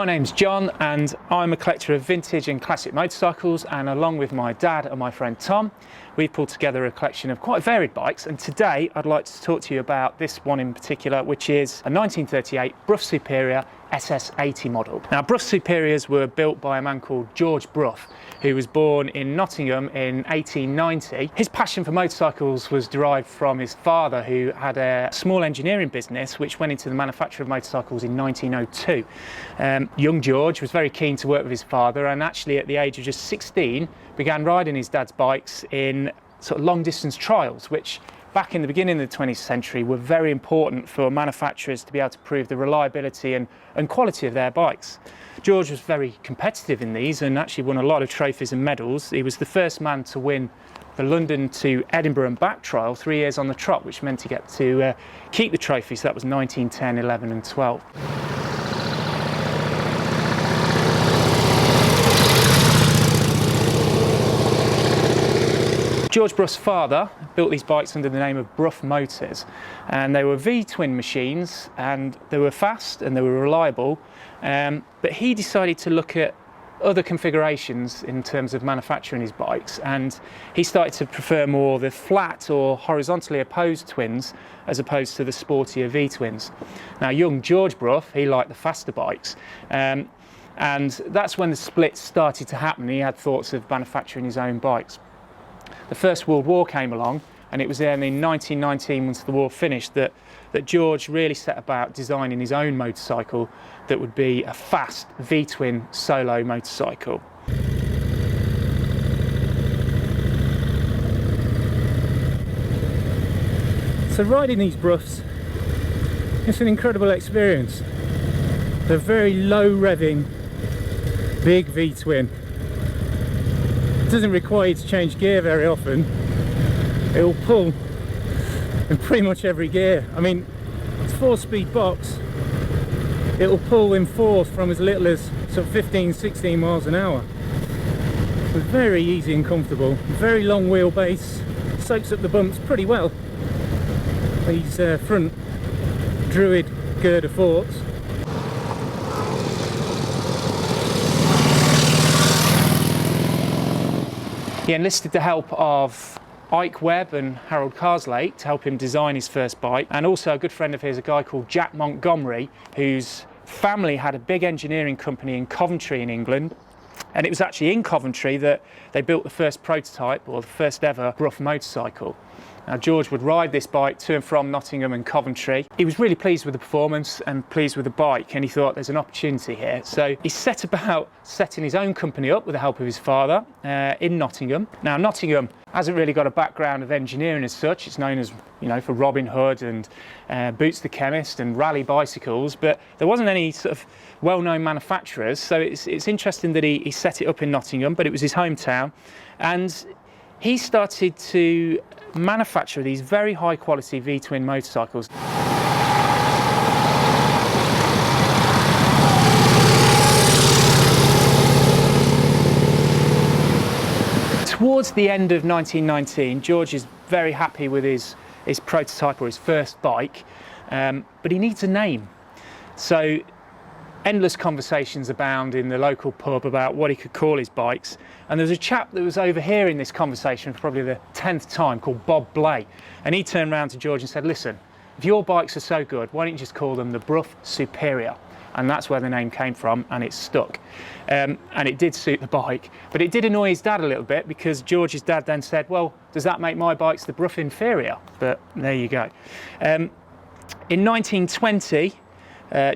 My name's John and I'm a collector of vintage and classic motorcycles, and along with my dad and my friend Tom, we've pulled together a collection of quite varied bikes, and today I'd like to talk to you about this one in particular, which is a 1938 Brough Superior SS80 model. Now, Brough Superiors were built by a man called George Brough, who was born in Nottingham in 1890. His passion for motorcycles was derived from his father, who had a small engineering business which went into the manufacture of motorcycles in 1902. Young George was very keen to work with his father, and actually at the age of just 16 began riding his dad's bikes in sort of long distance trials, which back in the beginning of the 20th century were very important for manufacturers to be able to prove the reliability and quality of their bikes. George was very competitive in these and actually won a lot of trophies and medals. He was the first man to win the London to Edinburgh and back trial 3 years on the trot, which meant he get to keep the trophy. So that was 1910, 11 and 12. George Brough's father built these bikes under the name of Brough Motors, and they were V-twin machines, and they were fast and they were reliable, but he decided to look at other configurations in terms of manufacturing his bikes, and he started to prefer more the flat or horizontally opposed twins as opposed to the sportier V-twins. Now, young George Brough, he liked the faster bikes, and that's when the split started to happen. He had thoughts of manufacturing his own bikes. The First World War came along, and it was then in 1919, once the war finished, that George really set about designing his own motorcycle that would be a fast V-twin solo motorcycle. So riding these Broughs, it's an incredible experience. They're very low revving, big V-twin. It doesn't require you to change gear very often. It will pull in pretty much every gear. I mean, it's a 4-speed box. It will pull in fourth from as little as sort of 15, 16 miles an hour. It's very easy and comfortable. Very long wheelbase, soaks up the bumps pretty well. These front Druid girder forks. He enlisted the help of Ike Webb and Harold Carslake to help him design his first bike, and also a good friend of his, a guy called Jack Montgomery, whose family had a big engineering company in Coventry in England, and it was actually in Coventry that they built the first prototype, or the first ever Brough motorcycle. Now, George would ride this bike to and from Nottingham and Coventry. He was really pleased with the performance and pleased with the bike, and he thought there's an opportunity here. So he set about setting his own company up with the help of his father in Nottingham. Now, Nottingham hasn't really got a background of engineering as such. It's known as, you know, for Robin Hood and Boots the Chemist and rally bicycles, but there wasn't any sort of well-known manufacturers. So it's interesting that he set it up in Nottingham, but it was his hometown, and he started to manufacture these very high quality V-twin motorcycles. Towards the end of 1919, George is very happy with his prototype, or his first bike, but he needs a name. So endless conversations abound in the local pub about what he could call his bikes, and there was a chap that was overhearing this conversation for probably the 10th time, called Bob Blay, and he turned around to George and said, "Listen, if your bikes are so good, why don't you just call them the Brough Superior?" And that's where the name came from, and it stuck. And it did suit the bike, but it did annoy his dad a little bit, because George's dad then said, "Well, does that make my bikes the Brough Inferior?" But there you go. In 1920,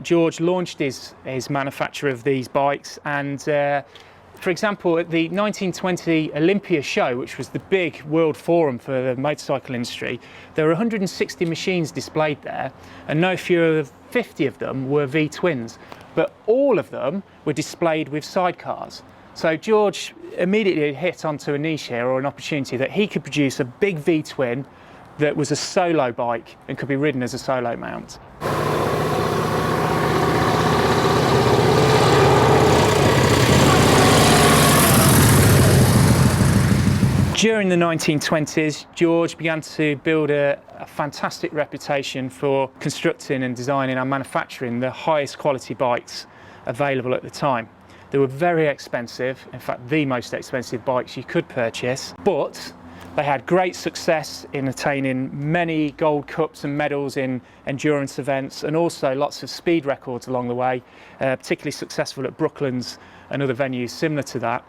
George launched his manufacture of these bikes, and for example, at the 1920 Olympia show, which was the big world forum for the motorcycle industry, there were 160 machines displayed there, and no fewer than 50 of them were V-twins, but all of them were displayed with sidecars. So George immediately hit onto a niche here, or an opportunity, that he could produce a big V-twin that was a solo bike and could be ridden as a solo mount. During the 1920s, George began to build a fantastic reputation for constructing and designing and manufacturing the highest quality bikes available at the time. They were very expensive, in fact the most expensive bikes you could purchase, but they had great success in attaining many gold cups and medals in endurance events, and also lots of speed records along the way, particularly successful at Brooklands and other venues similar to that.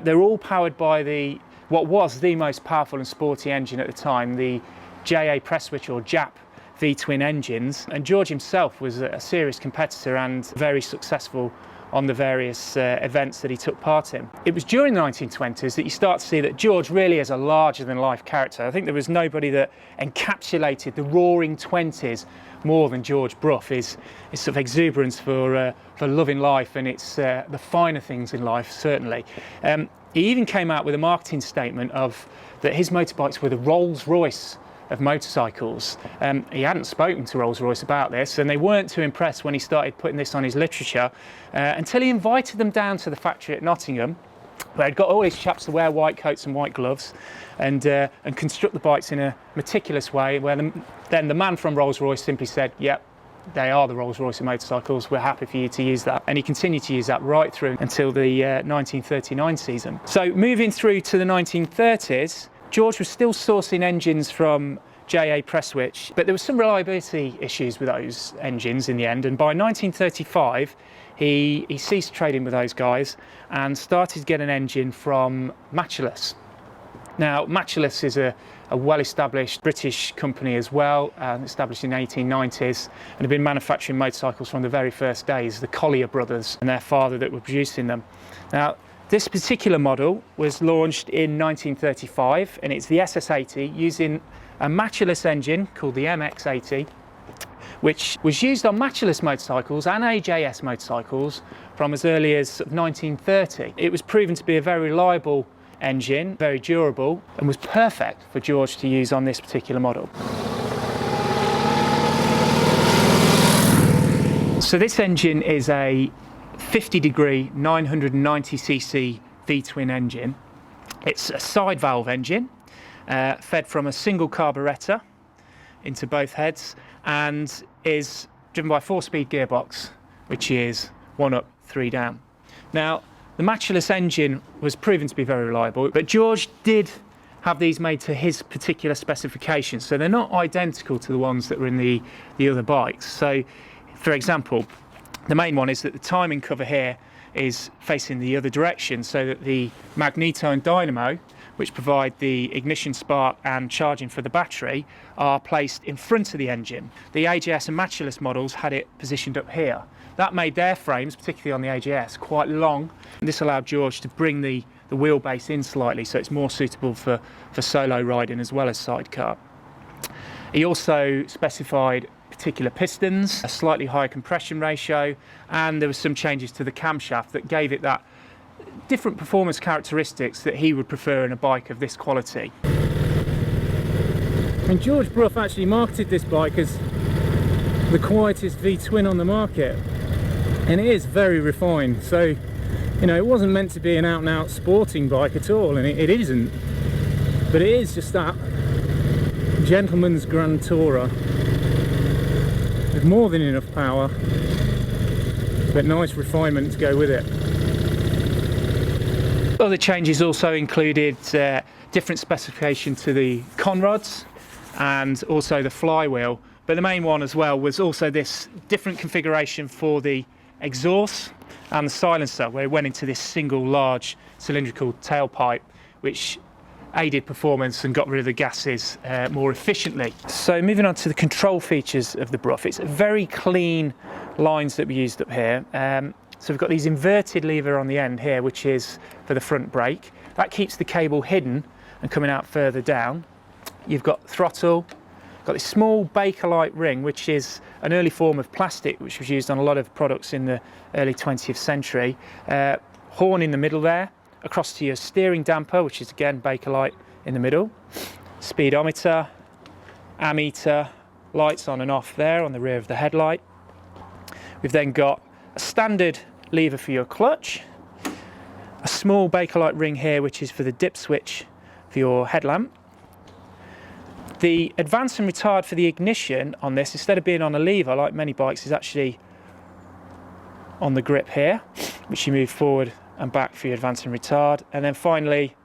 They were all powered by what was the most powerful and sporty engine at the time, the JA Prestwich or JAP V-twin engines, and George himself was a serious competitor and very successful on the various events that he took part in. It was during the 1920s that you start to see that George really is a larger-than-life character. I think there was nobody that encapsulated the roaring 20s more than George Brough. His sort of exuberance for loving life and its the finer things in life, certainly. He even came out with a marketing statement that his motorbikes were the Rolls-Royce of motorcycles. He hadn't spoken to Rolls-Royce about this, and they weren't too impressed when he started putting this on his literature until he invited them down to the factory at Nottingham, where he'd got all his chaps to wear white coats and white gloves and construct the bikes in a meticulous way, where then the man from Rolls-Royce simply said, yep, they are the Rolls-Royce of motorcycles, we're happy for you to use that. And he continued to use that right through until the 1939 season. So moving through to the 1930s, George was still sourcing engines from JA Prestwich, but there were some reliability issues with those engines in the end, and by 1935 he ceased trading with those guys and started to get an engine from Matchless. Now Matchless is a well-established British company as well, established in the 1890s, and have been manufacturing motorcycles from the very first days, the Collier brothers and their father that were producing them. Now this particular model was launched in 1935, and it's the SS80 using a Matchless engine called the MX80, which was used on Matchless motorcycles and AJS motorcycles from as early as 1930. It was proven to be a very reliable engine, very durable, and was perfect for George to use on this particular model. So this engine is a 50-degree 990cc V-twin engine. It's a side valve engine fed from a single carburettor into both heads, and is driven by a 4-speed gearbox, which is 1 up, 3 down. Now the Matchless engine was proven to be very reliable, but George did have these made to his particular specifications, so they're not identical to the ones that were in the other bikes. So for example, the main one is that the timing cover here is facing the other direction, so that the magneto and dynamo, which provide the ignition spark and charging for the battery, are placed in front of the engine. The AJS and Matchless models had it positioned up here. That made their frames, particularly on the AJS, quite long, and this allowed George to bring the wheelbase in slightly, so it's more suitable for solo riding as well as sidecar. He also specified particular pistons, a slightly higher compression ratio, and there were some changes to the camshaft that gave it that different performance characteristics that he would prefer in a bike of this quality. And George Brough actually marketed this bike as the quietest V-twin on the market, and it is very refined. So, you know, it wasn't meant to be an out-and-out sporting bike at all, and it isn't, but it is just that gentleman's grand tourer with more than enough power, but nice refinement to go with it. Other changes also included different specification to the conrods and also the flywheel, but the main one as well was also this different configuration for the exhaust and the silencer, where it went into this single large cylindrical tailpipe, which aided performance and got rid of the gases more efficiently. So moving on to the control features of the Brough, it's very clean lines that we used up here. So we've got these inverted lever on the end here, which is for the front brake. That keeps the cable hidden and coming out further down. You've got throttle, got this small Bakelite ring, which is an early form of plastic which was used on a lot of products in the early 20th century. Horn in the middle there, across to your steering damper, which is again Bakelite in the middle. Speedometer, ammeter, lights on and off there on the rear of the headlight. We've then got a standard lever for your clutch, a small Bakelite ring here which is for the dip switch for your headlamp. The advance and retard for the ignition on this, instead of being on a lever like many bikes, is actually on the grip here, which you move forward and back for your advance and retard. And then finally,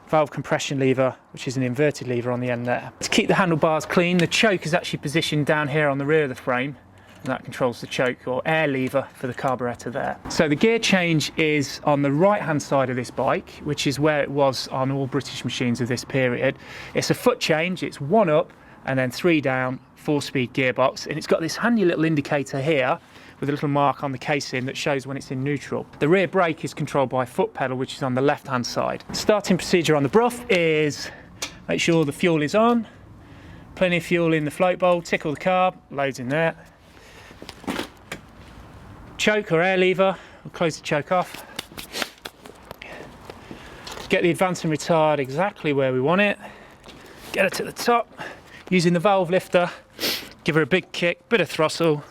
valve compression lever, which is an inverted lever on the end there. To keep the handlebars clean, the choke is actually positioned down here on the rear of the frame, and that controls the choke or air lever for the carburettor there. So the gear change is on the right hand side of this bike, which is where it was on all British machines of this period. It's a foot change, it's 1 up and then 3 down, 4-speed gearbox, and it's got this handy little indicator here with a little mark on the casing that shows when it's in neutral. The rear brake is controlled by a foot pedal, which is on the left hand side. Starting procedure on the Brough is make sure the fuel is on, plenty of fuel in the float bowl, tickle the carb, loads in there. Choke or air lever, we'll close the choke off. Get the advance and retard exactly where we want it. Get it to the top, using the valve lifter, give her a big kick, bit of throttle.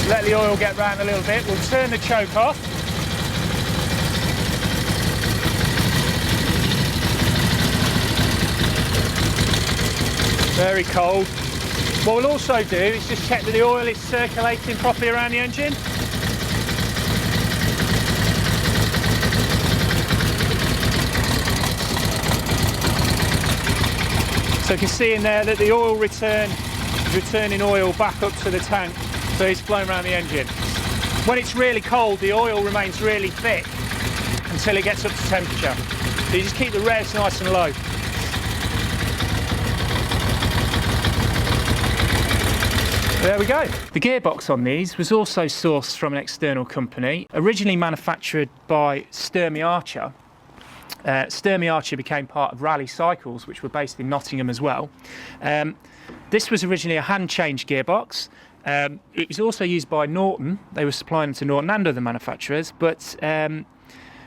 Let the oil get round a little bit, we'll turn the choke off. Very cold. What we'll also do is just check that the oil is circulating properly around the engine. So you can see in there that the oil returning oil back up to the tank, so it's flowing around the engine. When it's really cold, the oil remains really thick until it gets up to temperature. So you just keep the revs nice and low. There we go. The gearbox on these was also sourced from an external company, originally manufactured by Sturmey Archer. Sturmey Archer became part of Rally Cycles, which were based in Nottingham as well. This was originally a hand-change gearbox. It was also used by Norton. They were supplying them to Norton and other manufacturers, but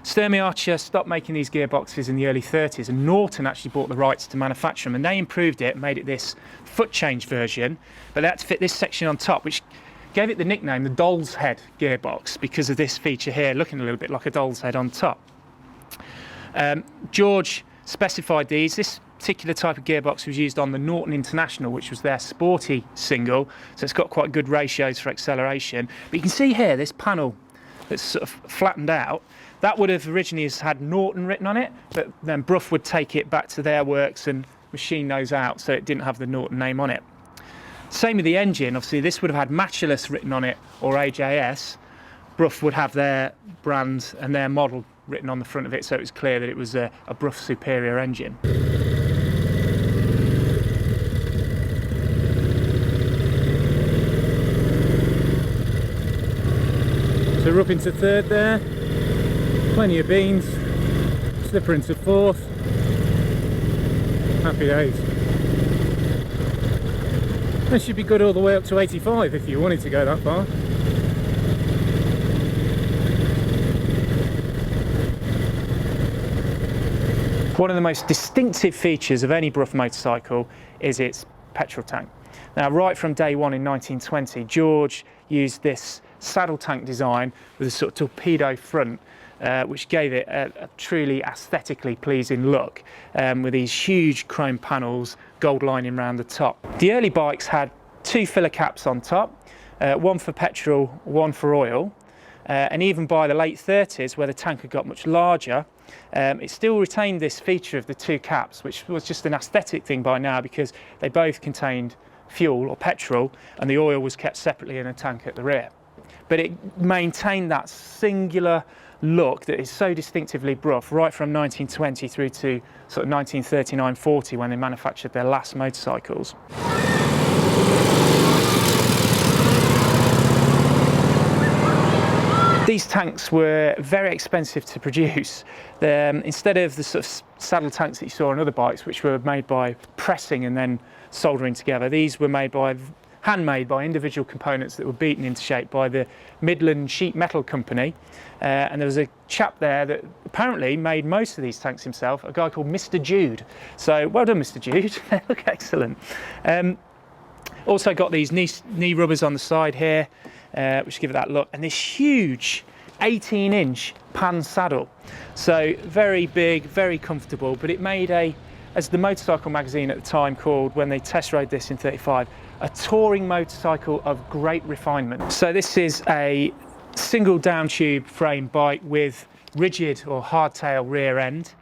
Sturmey Archer stopped making these gearboxes in the early 30s, and Norton actually bought the rights to manufacture them, and they improved it, made it this foot change version, but they had to fit this section on top, which gave it the nickname the doll's head gearbox because of this feature here, looking a little bit like a doll's head on top. George specified these. This particular type of gearbox was used on the Norton International, which was their sporty single, so it's got quite good ratios for acceleration. But you can see here this panel that's sort of flattened out. That would have originally had Norton written on it, but then Brough would take it back to their works and machine those out so it didn't have the Norton name on it. Same with the engine. Obviously this would have had Matchless written on it, or AJS. Brough would have their brand and their model written on the front of it, so it was clear that it was a Brough Superior engine. So we're up into third there, plenty of beans, slipper into fourth, happy days. That should be good all the way up to 85 if you wanted to go that far. One of the most distinctive features of any Brough motorcycle is its petrol tank. Now, right from day one in 1920, George used this saddle tank design with a sort of torpedo front, which gave it a truly aesthetically pleasing look, with these huge chrome panels, gold lining around the top. The early bikes had 2 filler caps on top, one for petrol, one for oil, and even by the late 30s, where the tank had got much larger, it still retained this feature of the 2 caps, which was just an aesthetic thing by now because they both contained fuel or petrol, and the oil was kept separately in a tank at the rear. But it maintained that singular look that is so distinctively Brough right from 1920 through to sort of 1939-40 when they manufactured their last motorcycles. These tanks were very expensive to produce. Instead of the sort of saddle tanks that you saw on other bikes, which were made by pressing and then soldering together, these were made by handmade by individual components that were beaten into shape by the Midland Sheet Metal Company. And there was a chap there that apparently made most of these tanks himself, a guy called Mr. Jude. So well done, Mr. Jude. They look excellent. Also got these knee rubbers on the side here, which give it that look, and this huge 18-inch pan saddle. So very big, very comfortable, but it made a, as the motorcycle magazine at the time called, when they test rode this in 35, a touring motorcycle of great refinement. So this is a single down tube frame bike with rigid or hardtail rear end,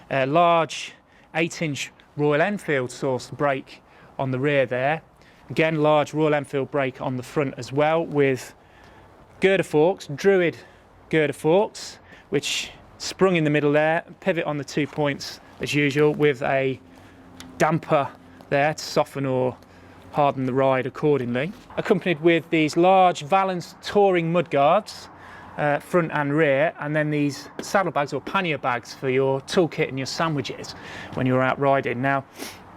a large 8-inch Royal Enfield sourced brake on the rear there. Again, large Royal Enfield brake on the front as well, with girder forks, Druid girder forks, which sprung in the middle there, pivot on the 2 points as usual, with a damper there to soften or harden the ride accordingly. Accompanied with these large Valence touring mudguards, front and rear, and then these saddlebags or pannier bags for your toolkit and your sandwiches when you're out riding. Now,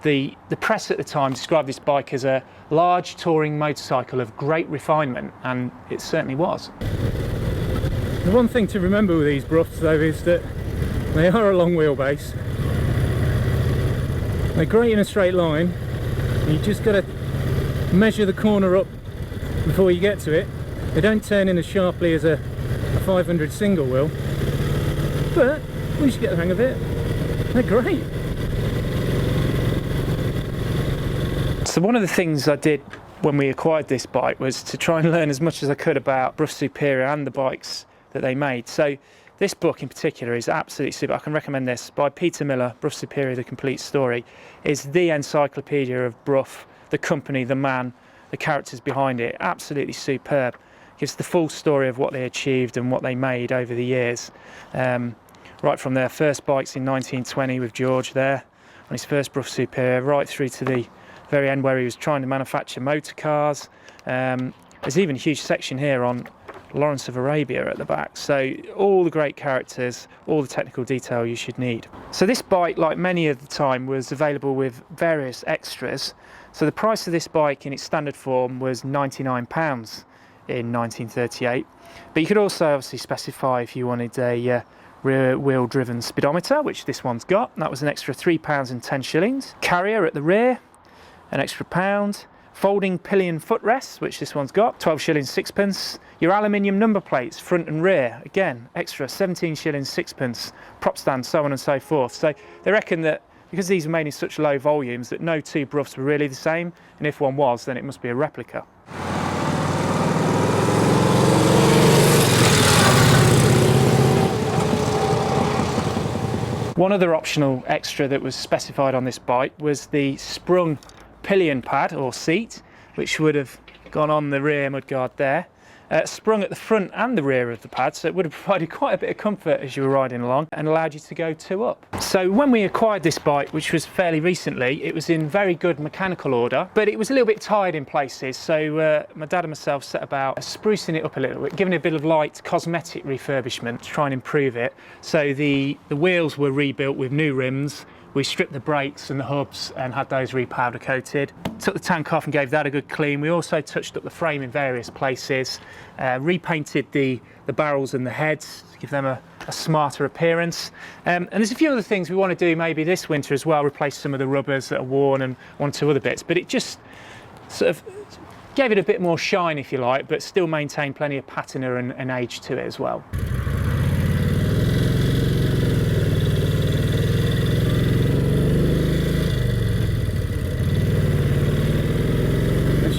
the press at the time described this bike as a large touring motorcycle of great refinement, and it certainly was. The one thing to remember with these Broughs though is that they are a long wheelbase. They're great in a straight line. You just got to measure the corner up before you get to it. They don't turn in as sharply as a 500 single wheel, but once you get the hang of it, they're great. So one of the things I did when we acquired this bike was to try and learn as much as I could about Brough Superior and the bikes that they made. So this book in particular is absolutely super. I can recommend this, by Peter Miller, Brough Superior, The Complete Story. It's the encyclopedia of Brough, the company, the man, the characters behind it. Absolutely superb. Gives the full story of what they achieved and what they made over the years. Right from their first bikes in 1920 with George there, on his first Brough Superior, right through to the very end where he was trying to manufacture motor cars. There's even a huge section here on Lawrence of Arabia at the back. So all the great characters, all the technical detail you should need. So this bike, like many of the time, was available with various extras. So the price of this bike in its standard form was £99 in 1938. But you could also obviously specify if you wanted a rear wheel driven speedometer, which this one's got. That was an extra £3.10. Carrier at the rear, an extra £1. Folding pillion footrests, which this one's got, 12 shillings 6pence. Your aluminium number plates, front and rear, again, extra 17 shillings 6pence. Prop stand, so on and so forth. So they reckon that because these were made in such low volumes that no two Broughs were really the same, and if one was, then it must be a replica. One other optional extra that was specified on this bike was the sprung pillion pad or seat, which would have gone on the rear mudguard there, sprung at the front and the rear of the pad, so it would have provided quite a bit of comfort as you were riding along and allowed you to go 2 up. So when we acquired this bike, which was fairly recently, it was in very good mechanical order, but it was a little bit tired in places, so my dad and myself set about sprucing it up a little bit, giving it a bit of light cosmetic refurbishment to try and improve it. So the wheels were rebuilt with new rims. We stripped the brakes and the hubs and had those repowder coated. Took the tank off and gave that a good clean. We also touched up the frame in various places, repainted the barrels and the heads to give them a smarter appearance. And there's a few other things we want to do maybe this winter as well, replace some of the rubbers that are worn and 1 or 2 other bits, but it just sort of gave it a bit more shine, if you like, but still maintained plenty of patina and age to it as well.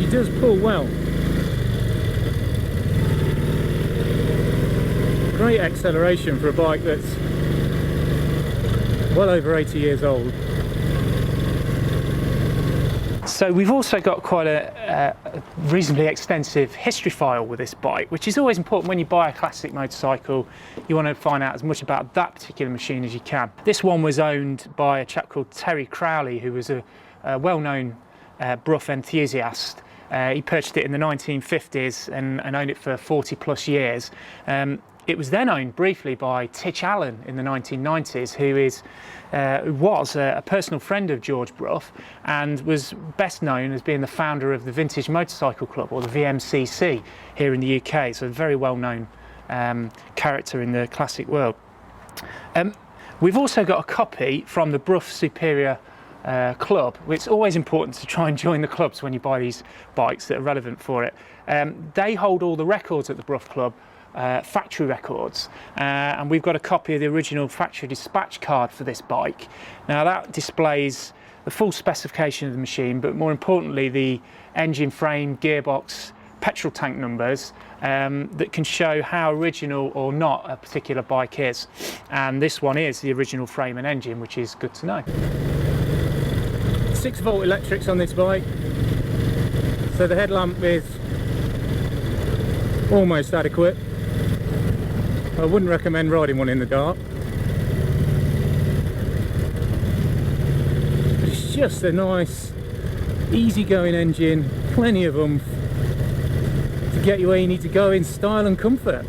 It does pull well. Great acceleration for a bike that's well over 80 years old. So we've also got quite a reasonably extensive history file with this bike, which is always important when you buy a classic motorcycle. You want to find out as much about that particular machine as you can. This one was owned by a chap called Terry Crowley, who was a well-known Brough enthusiast. He purchased it in the 1950s and owned it for 40 plus years. It was then owned briefly by Titch Allen in the 1990s, who was a personal friend of George Brough and was best known as being the founder of the Vintage Motorcycle Club, or the VMCC, here in the UK. So a very well-known character in the classic world. We've also got a copy from the Brough Superior club. It's always important to try and join the clubs when you buy these bikes that are relevant for it. They hold all the records at the Brough Club factory records, and we've got a copy of the original factory dispatch card for this bike. Now that displays the full specification of the machine, but more importantly the engine, frame, gearbox, petrol tank numbers that can show how original or not a particular bike is, and this one is the original frame and engine, which is good to know. 6-volt electrics on this bike, so the headlamp is almost adequate. I wouldn't recommend riding one in the dark. It's just a nice, easy-going engine, plenty of oomph to get you where you need to go in style and comfort.